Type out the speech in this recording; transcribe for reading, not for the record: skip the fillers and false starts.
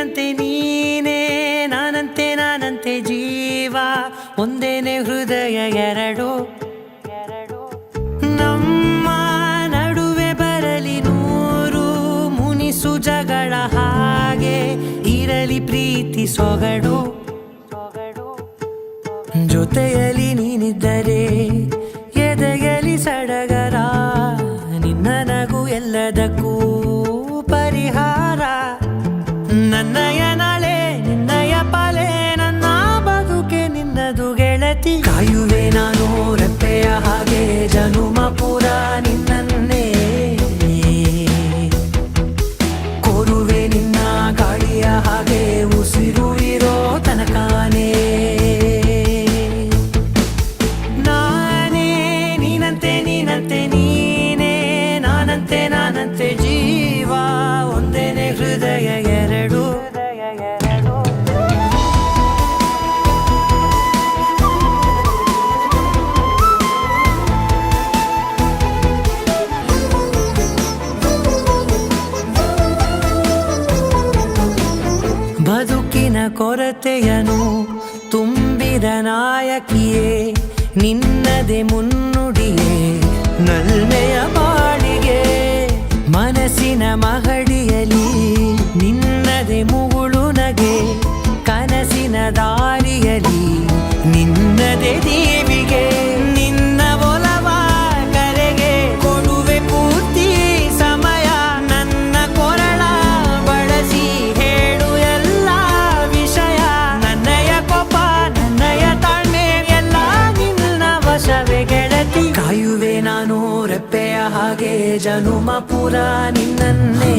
ನೀನಂತೆ ನೀನೇ ನಾನಂತೆ ನಾನಂತೆ ಜೀವ ಒಂದೇನೆ ಹೃದಯ ಎರಡು ನಮ್ಮ ನಡುವೆ ಬರಲಿ ನೂರು ಮುನಿಸು ಜಗಳ ಹಾಗೆ ಇರಲಿ ಪ್ರೀತಿ ಸೊಗಡು ಜೊತೆಯಲ್ಲಿ ನೀನಿದ್ದರೆ ಎದೆಯಲಿ ಸಡಗರ ನಿನ್ನ ನಗು ಎಲ್ಲದಕ್ಕೂ ಪರಿಹಾರ ನನ್ನಯ ನಾಳೆ ನಿನ್ನಯ ಪಾಲೆ ನನ್ನ ಬದುಕೆ ನಿನ್ನದು ಗೆಳತಿ ಕಾಯುವೆ ನಾನು ರೆಪ್ಪೆಯ ಹಾಗೆ ಜನುಮ ಪೂರ ನಿನ್ನನ್ನೇ ಕೋರುವೆ ನಿನ್ನ ಗಾಳಿಯ ಹಾಗೆ ಉಸಿರು ಇರೋ ತನಕಾನೇ ನಾನೇ ನೀನಂತೆ ನೀನಂತೆ ನೀನೇ ನಾನಂತೆ ನಾನಂತೆ ಜೀವ ಒಂದೇನೆ ಹೃದಯ ಎರಡು ಬದುಕಿನ ಕೊರತೆಯನು ತುಂಬಿದ ನಾಯಕಿಯೇ ನಿನ್ನದೆ ಮುನ್ನುಡಿಯೇ ನಲ್ಮೆಯ ಬಾಳಿಗೆ ಮನಸ್ಸಿನ ಮಹಡಿಯಲಿ ನಿನ್ನದೆ ಮುಗುಳು ನಗೆ ಕನಸಿನ ದಾರಿಯಲಿ ನಿನ್ನದೆ ದೀವಿಗೆ ನಿನ್ನ ಒಲವ ಕರೆಗೆ ಕೊಡುವೆ ಪೂರ್ತಿ ಸಮಯ ನನ್ನ ಕೊರಳ ಬಳಸಿ ಹೇಳು ಎಲ್ಲ ವಿಷಯ ನನ್ನಯ ಕೋಪ ನನ್ನಯ ತಾಳ್ಮೆ ಎಲ್ಲ ನಿನ್ನ ವಶವೇ ಗೆಳತಿ ಕಾಯುವೆ ನಾನು ರೆಪ್ಪೆಯ ಹಾಗೆ ಜನುಮ ಪೂರ ನಿನ್ನನ್ನೇ